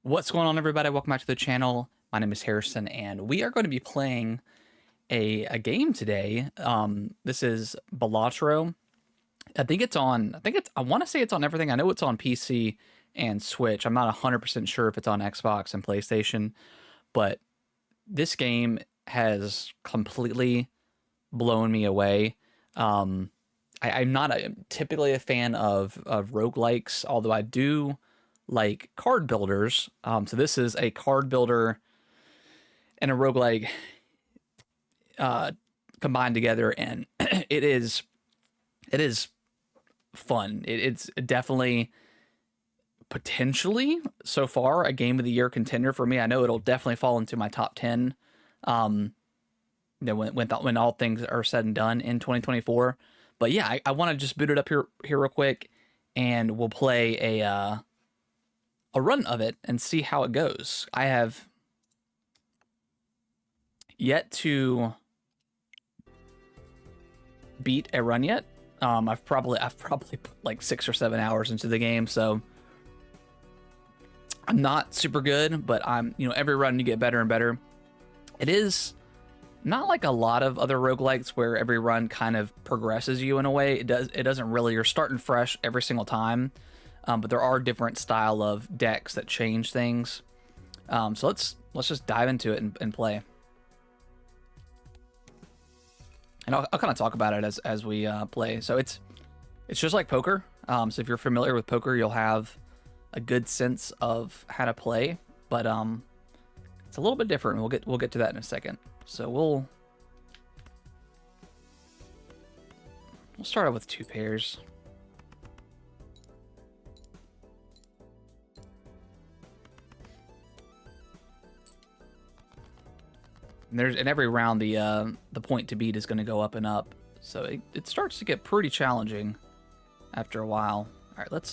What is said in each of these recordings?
What's going on, everybody? Welcome back to the channel. My name is Harrison, and we are going to be playing a game today. This is Balatro. I want to say it's on everything. I know it's on PC and Switch. I'm not 100% sure if it's on Xbox and PlayStation, but this game has completely blown me away. I'm not typically a fan of roguelikes, although I do like card builders. So this is a card builder and a roguelike combined together, and it is fun. It's definitely potentially so far a game of the year contender for me. I know it'll definitely fall into my top 10. When all things are said and done in 2024. But yeah, I want to just boot it up here real quick, and we'll play a run of it and see how it goes. I have yet to beat a run yet. I've probably put like 6 or 7 hours into the game, so I'm not super good, but every run you get better and better. It is not like a lot of other roguelikes where every run kind of progresses you in a way. It doesn't really. You're starting fresh every single time. But there are different style of decks that change things. So let's just dive into it and play. And I'll kind of talk about it as we play. So it's just like poker. So if you're familiar with poker, you'll have a good sense of how to play. But it's a little bit different. We'll get to that in a second. So we'll start out with 2 pairs. And every round the point to beat is going to go up and up, so it starts to get pretty challenging after a while. All right, let's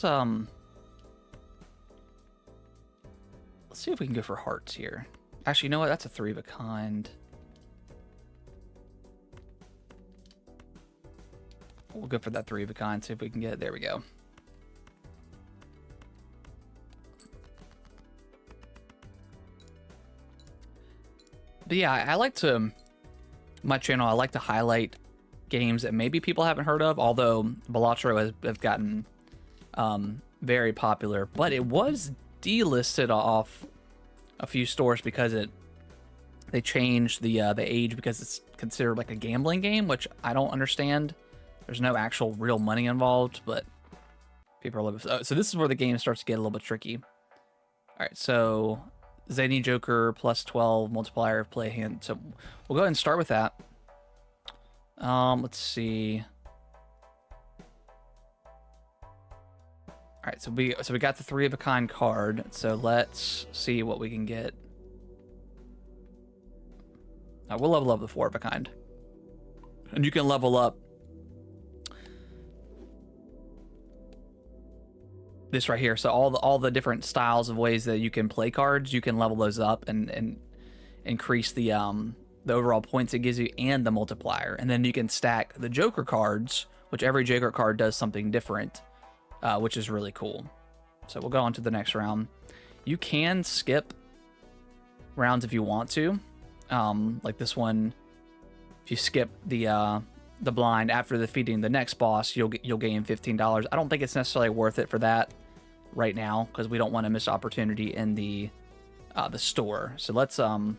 see if we can go for hearts here. Actually, you know what? That's a 3 of a kind. We'll go for that 3 of a kind. See if we can get it. There we go. But yeah, I like to, my channel, I like to highlight games that maybe people haven't heard of, although Balatro has gotten very popular, but it was delisted off a few stores because they changed the age because it's considered like a gambling game, which I don't understand. There's no actual real money involved, but people are a little bit... So this is where the game starts to get a little bit tricky. All right, so Zany Joker plus 12 multiplier of play hand. So we'll go ahead and start with that. Let's see. All right, so we got the 3 of a kind card. So let's see what we can get. We'll level up the 4 of a kind, and you can level up this right here. So all the different styles of ways that you can play cards, you can level those up and increase the overall points it gives you and the multiplier. And then you can stack the Joker cards, which every Joker card does something different, which is really cool. So we'll go on to the next round. You can skip rounds if you want to. Like this one, if you skip the blind after defeating the next boss, you'll gain $15. I don't think it's necessarily worth it for that right now because we don't want to miss opportunity in the store. So let's so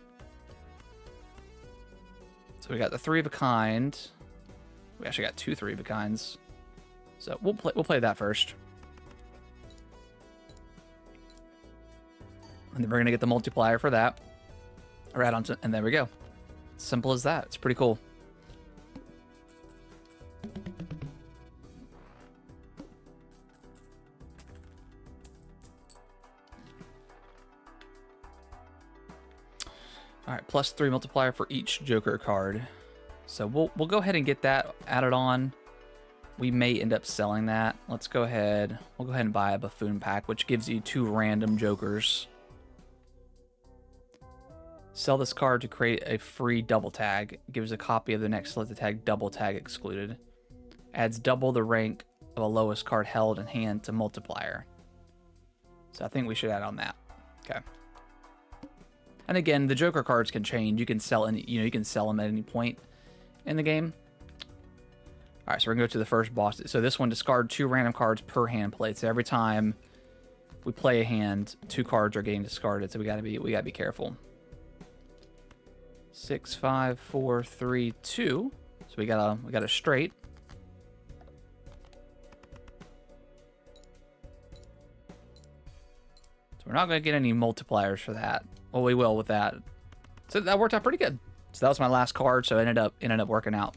we got the 3 of a kind. We actually got 2 3 of a kinds. So we'll play that first, and then we're gonna get the multiplier for that. Right on to, and there we go. Simple as that. It's pretty cool. All right, plus 3 multiplier for each Joker card. So we'll go ahead and get that added on. We may end up selling that. Let's go ahead. We'll go ahead and buy a Buffoon pack, which gives you 2 random Jokers. Sell this card to create a free double tag. Gives a copy of the next selected tag, double tag excluded. Adds double the rank of a lowest card held in hand to multiplier. So I think we should add on that. Okay. And again, the Joker cards can change. You can sell any, you can sell them at any point in the game. All right, so we're gonna go to the first boss. So this one, discard 2 random cards per hand played. So every time we play a hand, 2 cards are getting discarded. So we gotta be careful. 6, 5, 4, 3, 2. So we got a straight. So we're not gonna get any multipliers for that. Well, we will with that. So that worked out pretty good. So that was my last card. So it ended up working out.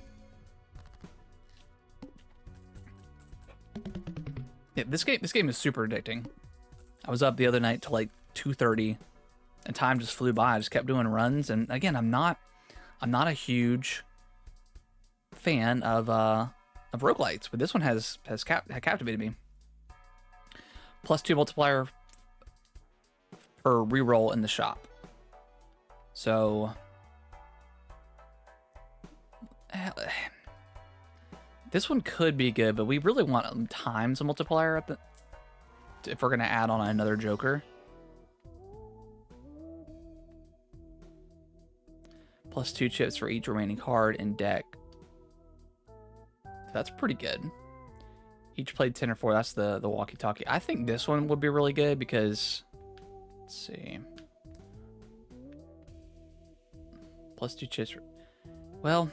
Yeah, this game is super addicting. I was up the other night till like 2:30, and time just flew by. I just kept doing runs, and again, I'm not a huge fan of roguelites, but this one has captivated me. +2 multiplier per reroll in the shop. So this one could be good, but we really want times a multiplier at if we're gonna add on another Joker. +2 chips for each remaining card in deck. That's pretty good. Each played 10 or 4. That's the walkie-talkie. I think this one would be really good because, let's see, +2 chips. Well,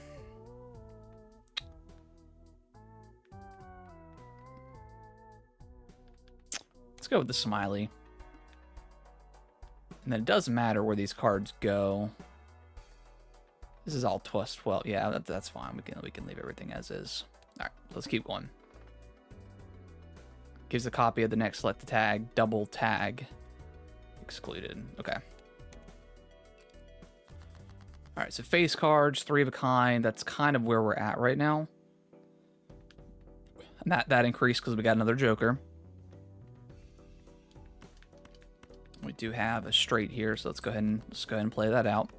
let's go with the smiley. And then it doesn't matter where these cards go. This is all +12. Yeah, that's fine. We can leave everything as is. All right, let's keep going. Gives a copy of the next selected tag. Double tag excluded. Okay. All right, so face cards, 3 of a kind. That's kind of where we're at right now. And that increased because we got another Joker. We do have a straight here, so let's go ahead and play that out.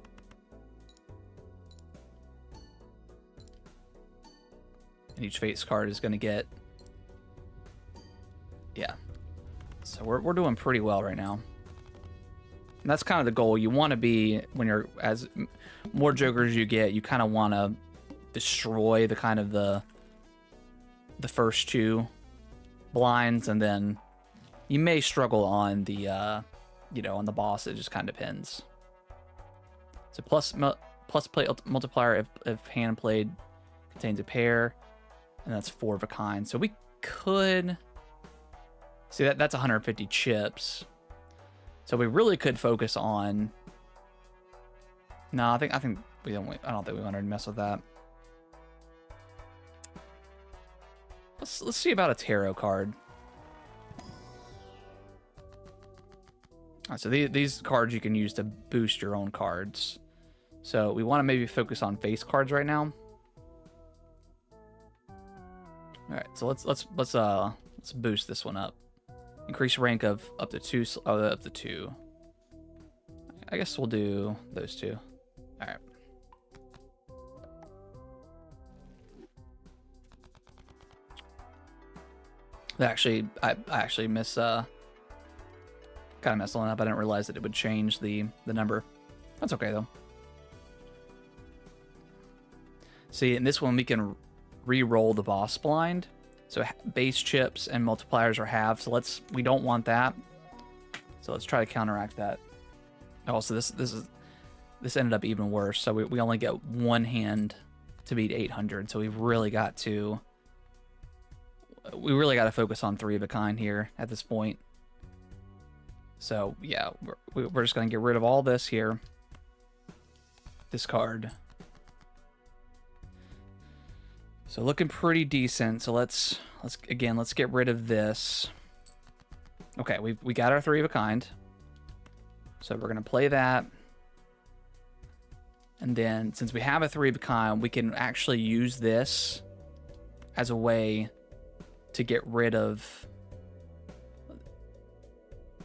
And each face card is going to get, yeah. So we're doing pretty well right now. And that's kind of the goal. You want to be, when you're, as more Jokers you get, you kind of want to destroy the kind of the first 2 blinds, and then you may struggle on the on the boss. It just kind of depends. So plus play multiplier if hand played contains a pair, and that's 4 of a kind. So we could see that's 150 chips. So we really could focus on. No, I think we don't. I don't think we want to mess with that. Let's see about a tarot card. All right, so these cards you can use to boost your own cards. So we want to maybe focus on face cards right now. All right, so let's boost this one up. Increase rank of up to 2. Up to 2. I guess we'll do those 2. All right. Actually, I actually miss kind of messed one up. I didn't realize that it would change the number. That's okay though. See, in this one we can re-roll the boss blind. So base chips and multipliers are halved. So we don't want that. So let's try to counteract that. Oh, so this ended up even worse. So we only get 1 hand to beat 800. So we really got to focus on 3 of a kind here at this point. So yeah, we're just gonna get rid of all this here. Discard. So looking pretty decent. So let's get rid of this. Okay, we got our 3 of a kind. So we're gonna play that. And then since we have a 3 of a kind, we can actually use this as a way to get rid of.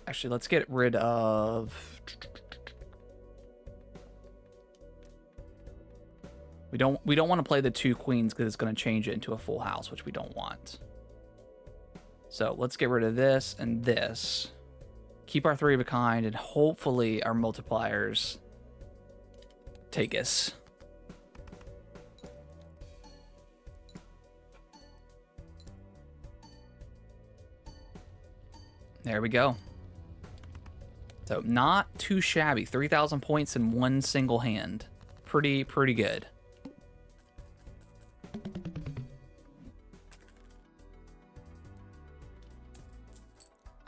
Actually, let's get rid of. We don't want to play the 2 queens because it's going to change it into a full house, which we don't want. So let's get rid of this and this. keep our 3 of a kind, and hopefully our multipliers take us. There we go. So not too shabby. 3,000 points in one single hand. Pretty good.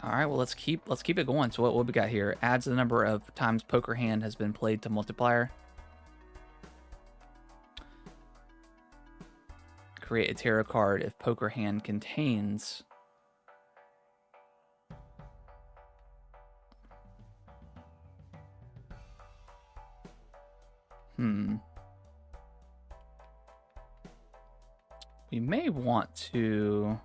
All right, well let's keep it going. So what we got here? Adds the number of times poker hand has been played to multiplier. Create a tarot card if poker hand contains. We may want to.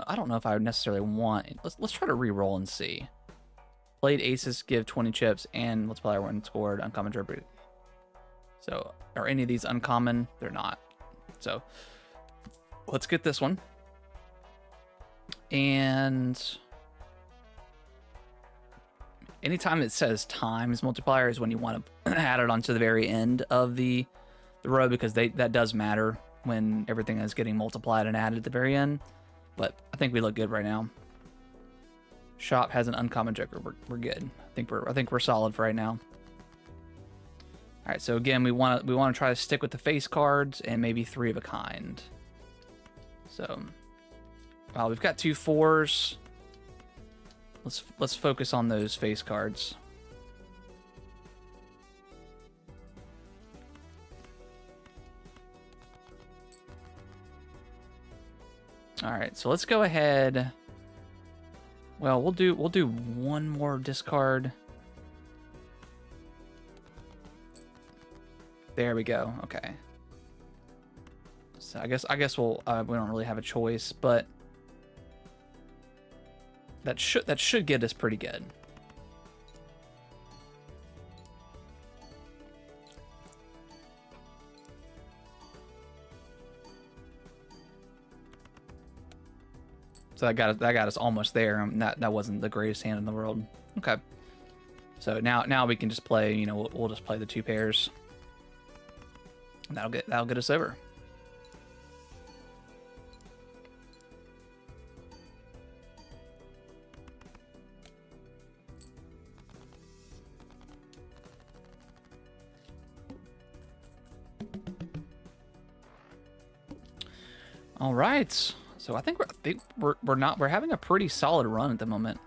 I don't know if I would necessarily want. Let's try to re-roll and see. Played aces give 20 chips and multiplier when scored. Uncommon derby. So are any of these uncommon? They're not. So let's get this one. And anytime it says times multiplier is when you want to add it onto the very end of the row, because that does matter when everything is getting multiplied and added at the very end. But I think we look good right now. Shop has an uncommon joker. We're good. I think we're solid for right now. All right, so again, we want to try to stick with the face cards and maybe 3 of a kind. So, we've got 2 4s. Let's focus on those face cards. All right, so let's go ahead. Well, we'll do one more discard. There we go. Okay. So I guess we'll we don't really have a choice, but that should get us pretty good. So that got us almost there. That wasn't the greatest hand in the world. Okay. So now we can just play. You know, we'll just play the 2 pairs. That'll get us over. All right. So I think we're having a pretty solid run at the moment.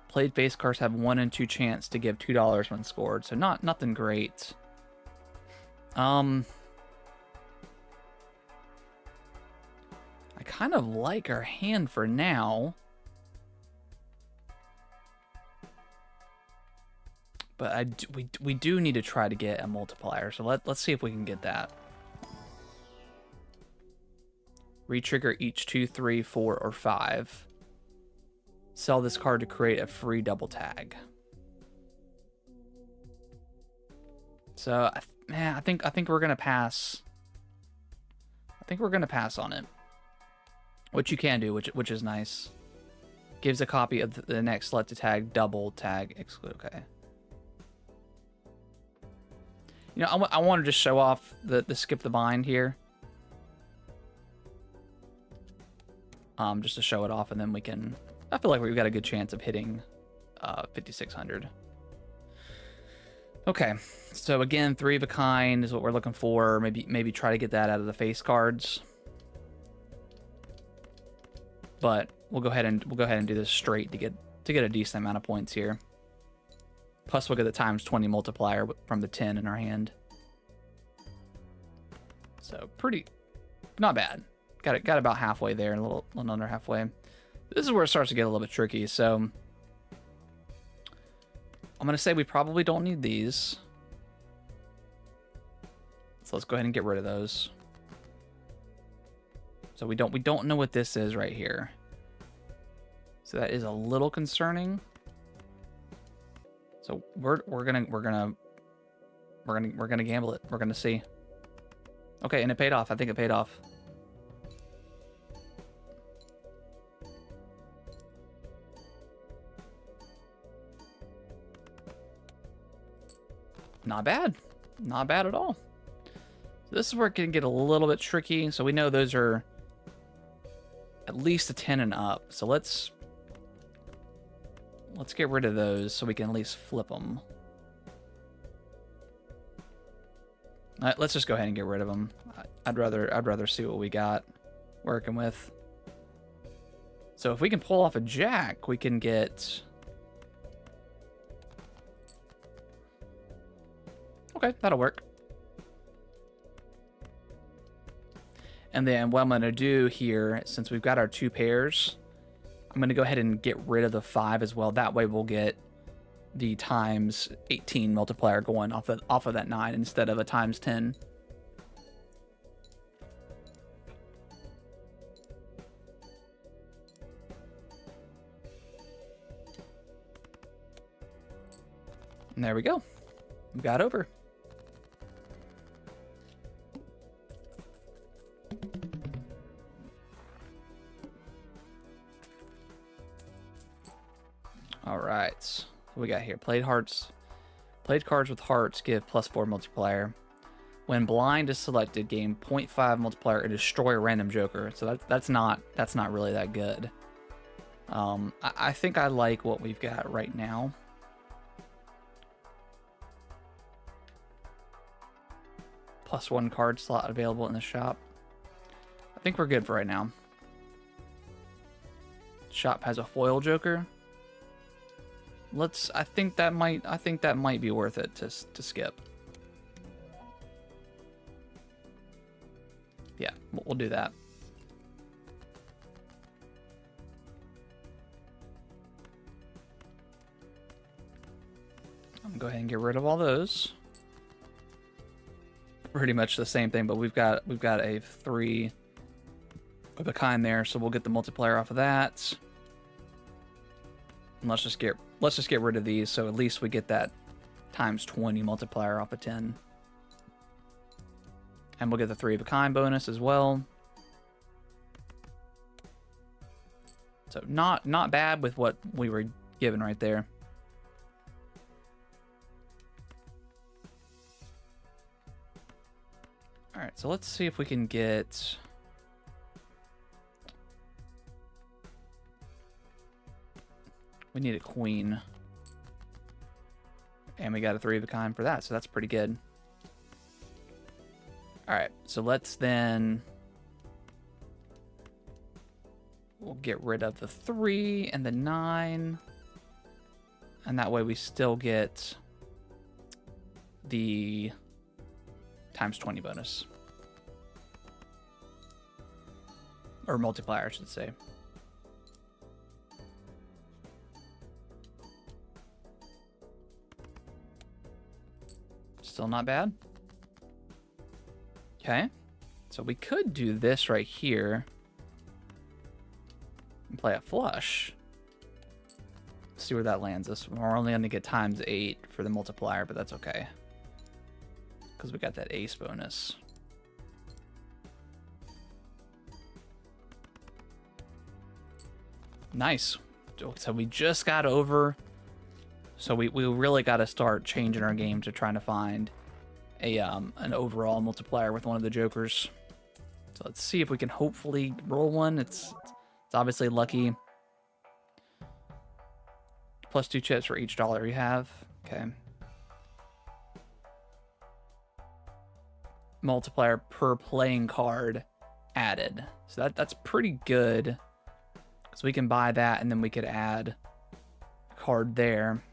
Played face cards have 1 and 2 chance to give $2 when scored, so nothing great. I kind of like our hand for now, but we do need to try to get a multiplier. So let's see if we can get that. Retrigger each 2, 3, 4, or 5. Sell this card to create a free double tag. So, man, I think we're gonna pass. I think we're gonna pass on it. Which you can do, which is nice. Gives a copy of the next selected tag, double tag, exclude. Okay. You know, I want to just show off the skip the bind here. Just to show it off, and then we can. I feel like we've got a good chance of hitting 5,600. Okay, so again, 3 of a kind is what we're looking for. Maybe try to get that out of the face cards. But we'll go ahead and do this straight to get a decent amount of points here. Plus we'll get the times 20 multiplier from the 10 in our hand. So not bad. Got about halfway there, a little under halfway. This is where it starts to get a little bit tricky. So I'm gonna say we probably don't need these. So let's go ahead and get rid of those. So we don't know what this is right here. So that is a little concerning. So we're gonna gamble it. We're gonna see. Okay, and it paid off. I think it paid off. Not bad. Not bad at all. This is where it can get a little bit tricky. So we know those are at least a 10 and up. So let's get rid of those so we can at least flip them. Let's just go ahead and get rid of them. I'd rather see what we got working with. So if we can pull off a jack, we can get... Okay, that'll work. And then what I'm going to do here, since we've got our 2 pairs, I'm going to go ahead and get rid of the 5 as well. That way we'll get the times 18 multiplier going off of that 9 instead of a times 10. And there we go. We got over. All right, what we got here? Played cards with hearts give +4 multiplier. When blind is selected, gain 0.5 multiplier and destroy a random joker. So that's not really that good. I think I like what we've got right now. +1 card slot available in the shop. I think we're good for right now. Shop has a foil joker. I think that might be worth it to skip. Yeah, we'll do that. I'm gonna go ahead and get rid of all those. Pretty much the same thing, but we've got a 3 of a kind there, so we'll get the multiplier off of that. And let's just get rid of these, so at least we get that times 20 multiplier off of 10. And we'll get the 3 of a kind bonus as well. So not bad with what we were given right there. All right, so let's see if we can get... We need a queen. And we got a 3 of a kind for that, so that's pretty good. Alright, so let's then... We'll get rid of the 3 and the 9. And that way we still get the times 20 bonus. Or multiplier, I should say. Still not bad. Okay. So we could do this right here. And play a flush. See where that lands us. We're only going to get times 8 for the multiplier, but that's okay. Because we got that ace bonus. Nice. So we just got over. So we really got to start changing our game to trying to find an overall multiplier with one of the jokers. So let's see if we can hopefully roll one. It's obviously lucky. +2 chips for each dollar you have. Okay. Multiplier per playing card added. So that's pretty good. Because we can buy that and then we could add a card there.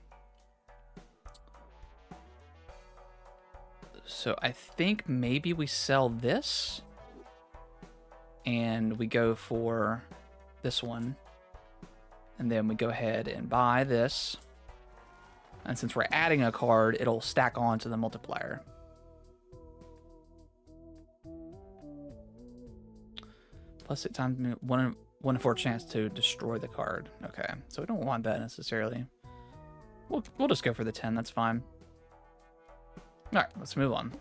So I think maybe we sell this. And we go for this one. And then we go ahead and buy this. And since we're adding a card, it'll stack on to the multiplier. +8 times 1 in 4 chance to destroy the card. Okay, so we don't want that necessarily. We'll just go for the 10, that's fine. Alright, let's move on.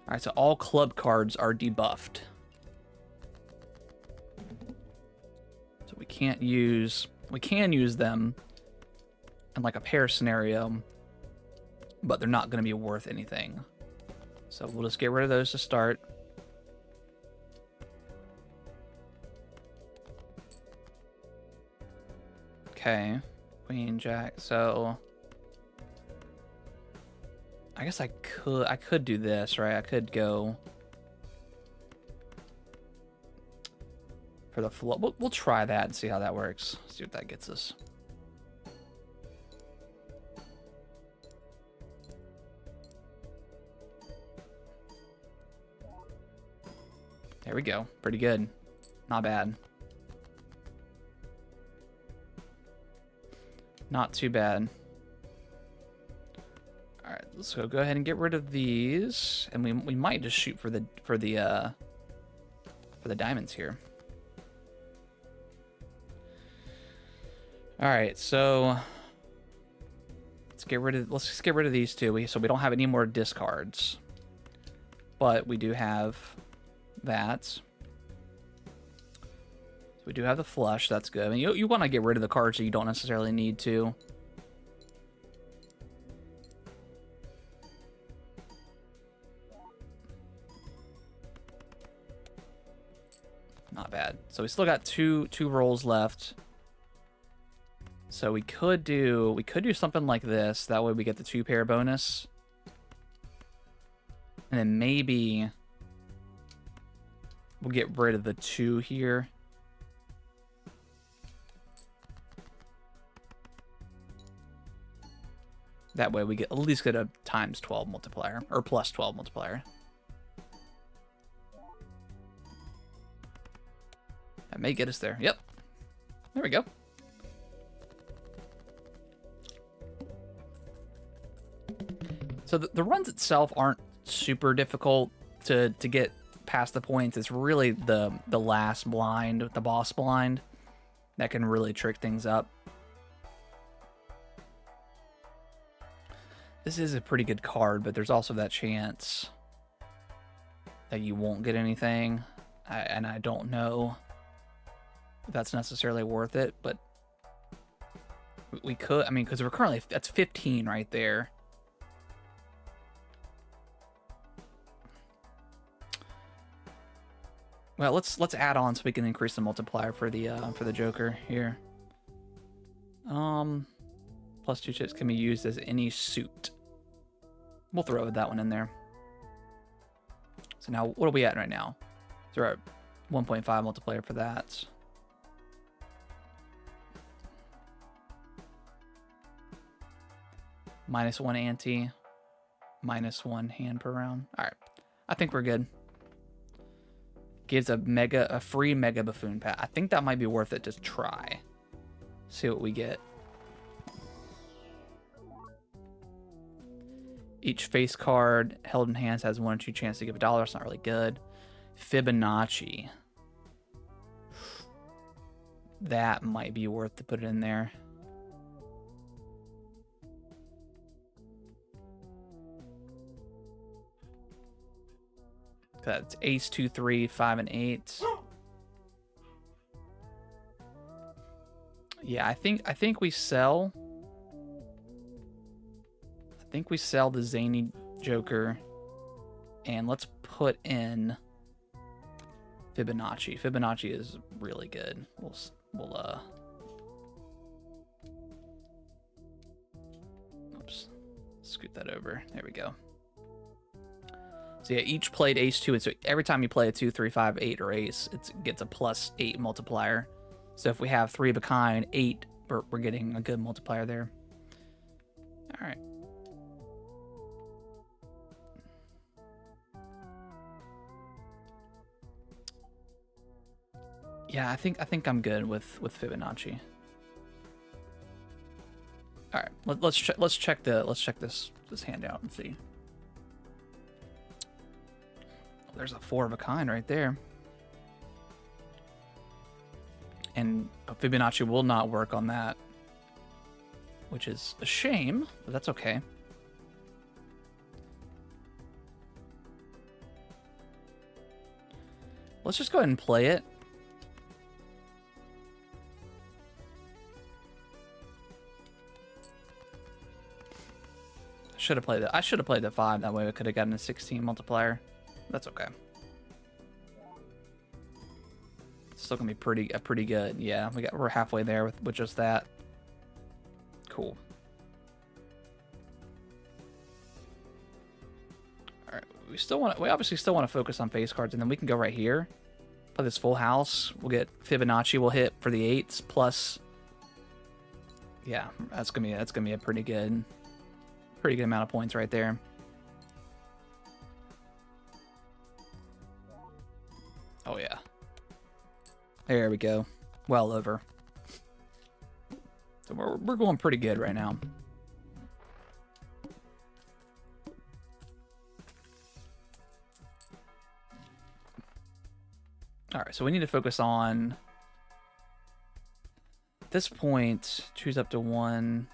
Alright, so all club cards are debuffed. So we can use them in like a pair scenario but they're not going to be worth anything. So we'll just get rid of those to start. Okay, queen, jack. So I guess I could do this, right? I could go for the flow. We'll try that and see how that works. See what that gets us. There we go. Pretty good. Not bad. Not too bad. All right, let's go ahead and get rid of these, and we might just shoot for the diamonds here. All right, so let's just get rid of these two. So we don't have any more discards, but we do have that. So we do have the flush. That's good. I mean, you want to get rid of the cards that you don't necessarily need to. Not bad. So we still got two rolls left. So we could do something like this. That way we get the 2-pair bonus. And then maybe we'll get rid of the 2 here. That way we get at least get a times 12 multiplier or plus 12 multiplier. That may get us there. Yep. There we go. So the runs itself aren't super difficult to get past the points. It's really the last blind, the boss blind, that can really trick things up. This is a pretty good card, but there's also that chance that you won't get anything. And I don't know if that's necessarily worth it, but we could. I mean, because we're currently, that's 15 right there. Well, let's add on so we can increase the multiplier for the Joker here. Plus 2 chips can be used as any suit. We'll throw that one in there. So now, what are we at right now? So we're at 1.5 multiplier for that. -1 ante, -1 hand per round. All right, I think we're good. Gives a free mega buffoon pack. I think that might be worth it to try. See what we get. Each face card held in hands has 1 or 2 chance to give $1. It's not really good. Fibonacci. That might be worth to put it in there. That's ace, 2, 3, 5, and 8. Yeah, I think we sell. I think we sell the zany Joker, and let's put in Fibonacci. Fibonacci is really good. We'll oops, scoot that over. There we go. So yeah, each played ace 2, and so every time you play a 2, 3, 5, 8, or ace, it gets a +8 multiplier. So if we have 3 of a kind, 8, we're getting a good multiplier there. All right. Yeah, I think I'm good with Fibonacci. All right, let's check this hand out and see. There's a 4 of a kind right there. And Fibonacci will not work on that, which is a shame, but that's okay. Let's just go ahead and play it. Should have played it. I should have played the 5. That way we could have gotten a 16 multiplier. That's okay. Still gonna be pretty good. Yeah, we're halfway there with just that. Cool. All right, we obviously still want to focus on face cards, and then we can go right here. Play this full house. We'll get Fibonacci. We'll hit for the 8s plus. Yeah, that's gonna be a pretty good amount of points right there. Oh yeah. There we go. Well over. So we're going pretty good right now. All right, so we need to focus on at this point. Choose up to 1.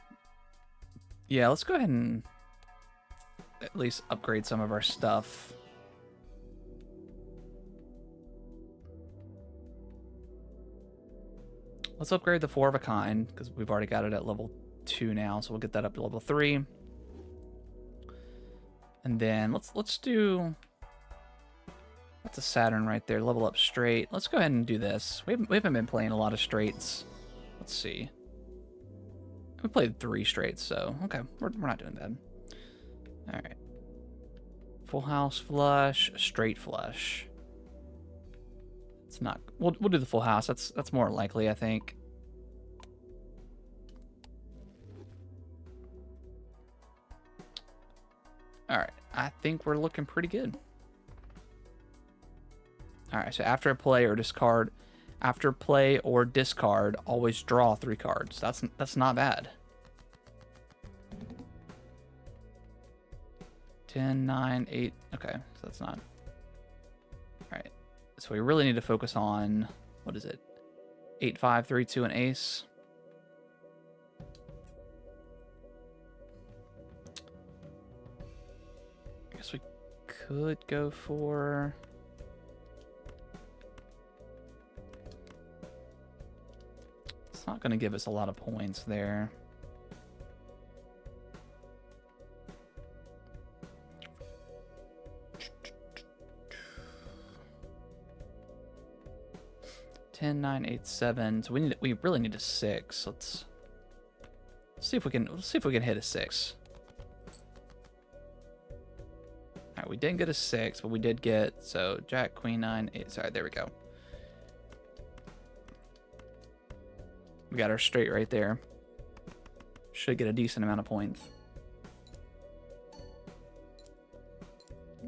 Yeah, let's go ahead and at least upgrade some of our stuff. Let's upgrade the 4 of a kind, because we've already got it at level 2 now, so we'll get that up to level 3. And then let's do... That's a Saturn right there, level up straight. Let's go ahead and do this. We haven't been playing a lot of straights. Let's see. We played 3 straights, so okay, we're not doing bad. All right. Full house flush, straight flush. It's not. We'll do the full house. That's more likely, I think. All right, I think we're looking pretty good. All right, so after play or discard, always draw 3 cards. That's not bad. 10, 9, 8. Okay, so that's not. All right, so we really need to focus on, what is it? 8, 5, 3, 2, and ace. I guess we could go for... It's not going to give us a lot of points there. Ten, 9, 8, 7. So we really need a 6. Let's see if we can hit a 6. All right, we didn't get a 6, but we did get, so Jack, Queen, 9, 8. Sorry, there we go. We got our straight right there. Should get a decent amount of points.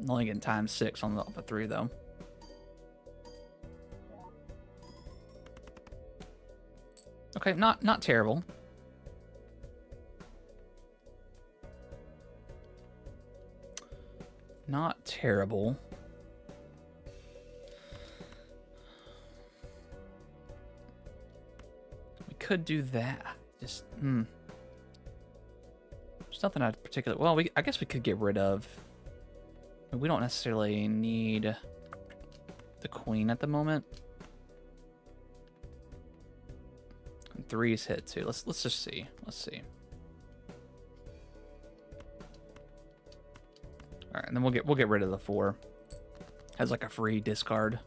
Only getting times 6 on the 3 though. Okay, not terrible. Not terrible. We could do that. Just there's nothing I particularly. Well, I guess we could get rid of. We don't necessarily need the queen at the moment. And 3's hit too. Let's just see. Let's see. All right, and then we'll get rid of the 4 as like a free discard.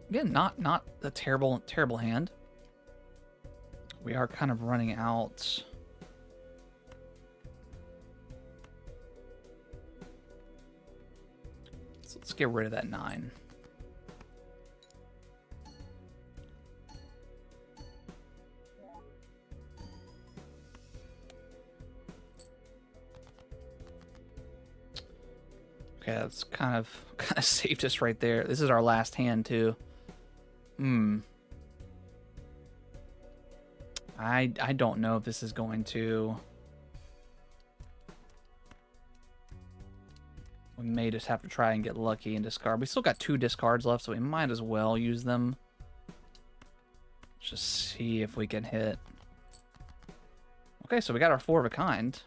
Again, not a terrible hand. We are kind of running out. So let's get rid of that 9. Okay, that's kind of saved us right there. This is our last hand too. I don't know if this is going to. We may just have to try and get lucky and discard. We still got 2 discards left, so we might as well use them. Let's just see if we can hit. Okay, so we got our 4 of a kind.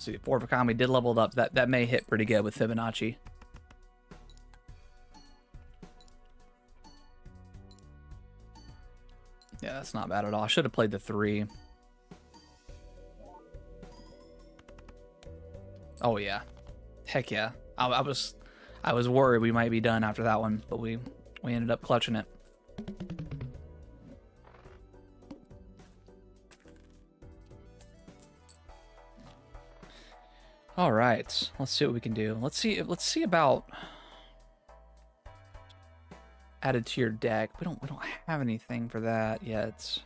see, 4 of a kind. We did level it up. That may hit pretty good with Fibonacci. Yeah, that's not bad at all. I should have played the 3. Oh yeah, heck yeah. I was worried we might be done after that one, but we ended up clutching it. All right, let's see what we can do. Let's see about added to your deck. We don't have anything for that yet.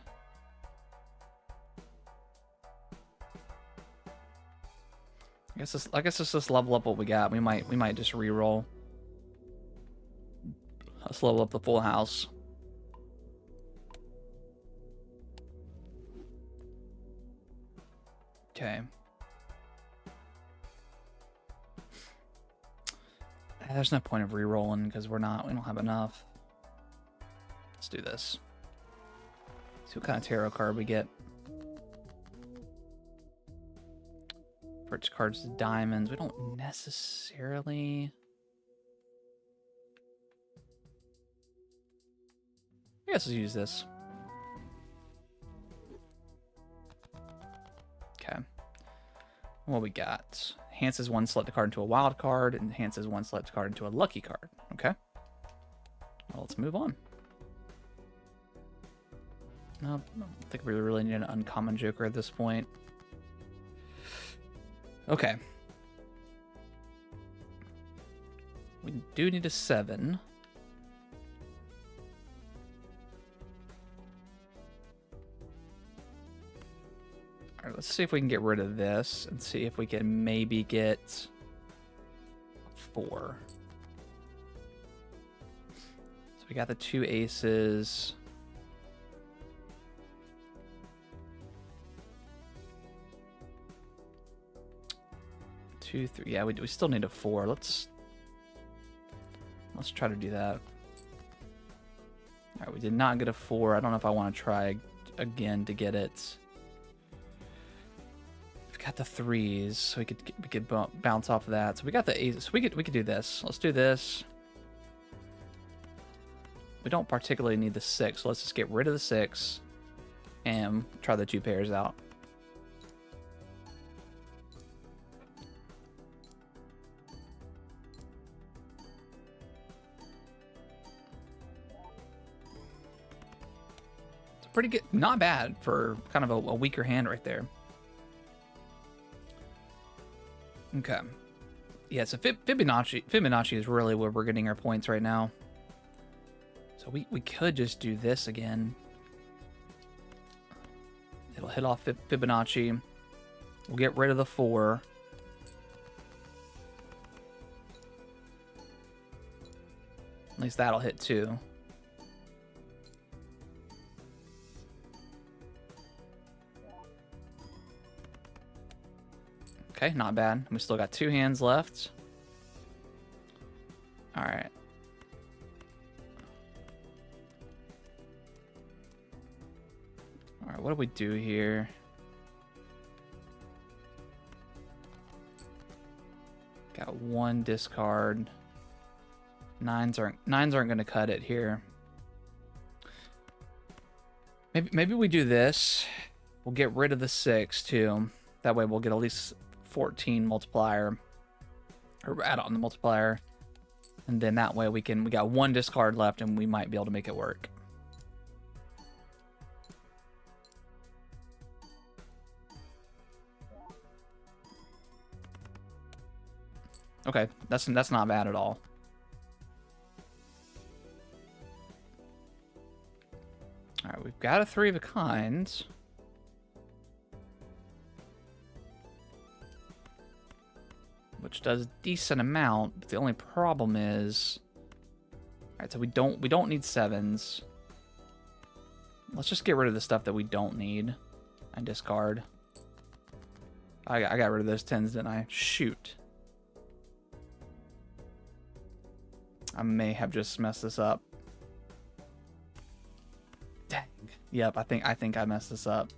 I guess let's just level up what we got. We might just re-roll. Let's level up the full house. Okay. There's no point of re-rolling because we don't have enough. Let's do this. See what kind of tarot card we get. First card's diamonds. We don't necessarily. I guess let's use this. Okay. What we got? Enhances one selected card into a wild card, and enhances one selected card into a lucky card. Okay. Well, let's move on. No, I don't think we really need an uncommon joker at this point. Okay. We do need a 7. All right, let's see if we can get rid of this and see if we can maybe get 4. So we got the 2 aces. 2, 3. Yeah, we still need a 4. Let's try to do that. All right, we did not get a 4. I don't know if I want to try again to get it. We've got the 3s, so we could bounce off of that. So we got the aces. So we could do this. Let's do this. We don't particularly need the 6, so let's just get rid of the 6 and try the 2 pairs out. Pretty good, not bad for kind of a weaker hand right there. Okay, yeah. So Fibonacci is really where we're getting our points right now. So we could just do this again. It'll hit off Fibonacci. We'll get rid of the 4. At least that'll hit 2. Okay, not bad. We still got 2 hands left. All right. All right, what do we do here? Got 1 discard. 9s aren't going to cut it here. Maybe we do this. We'll get rid of the 6 too. That way we'll get at least 14 multiplier, or add on the multiplier, and then that way we got 1 discard left and we might be able to make it work. Okay, that's not bad at all. All right, we've got a 3 of a kind. Which does a decent amount, but the only problem is, all right, so we don't need 7s. Let's just get rid of the stuff that we don't need and discard. I got rid of those 10s, didn't I? Shoot. I may have just messed this up. Dang. Yep, I think I messed this up.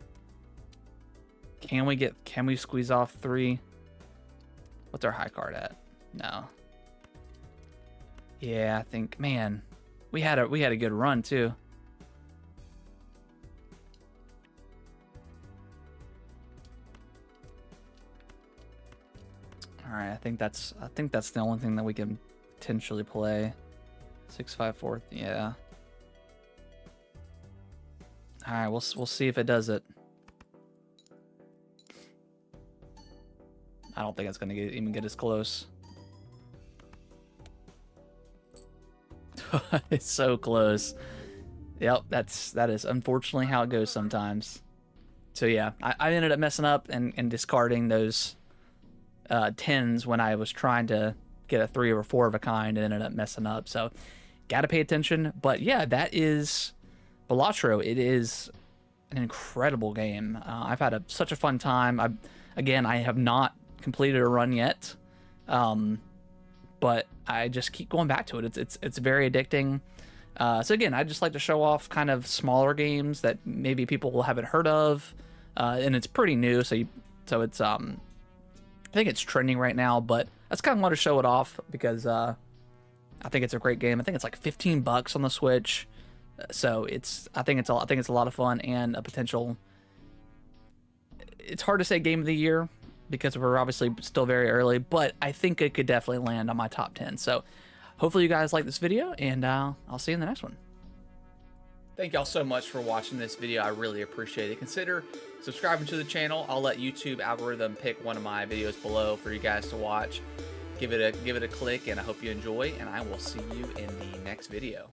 Can we squeeze off 3? What's our high card at? No. Yeah, I think, man, we had a good run too. All right, I think that's the only thing that we can potentially play. 6-5-4, yeah. All right, we'll see if it does it. I don't think it's gonna even get as close. It's so close. Yep, that is unfortunately how it goes sometimes. So yeah, I ended up messing up and discarding those 10s when I was trying to get a 3 or 4 of a kind and ended up messing up. So gotta pay attention. But yeah, that is Balatro. It is an incredible game. I've had such a fun time. I have not completed a run yet, but I just keep going back to it. It's very addicting. So again, I just like to show off kind of smaller games that maybe people haven't heard of, and it's pretty new. So it's I think it's trending right now, but I just kind of want to show it off because I think it's a great game. I think it's like $15 on the Switch. So I think it's a lot of fun and a potential. It's hard to say game of the year because we're obviously still very early, but I think it could definitely land on my top 10. So hopefully you guys like this video, and I'll see you in the next one. Thank y'all so much for watching this video. I really appreciate it. Consider subscribing to the channel. I'll let YouTube algorithm pick one of my videos below for you guys to watch. Give it a click, and I hope you enjoy, and I will see you in the next video.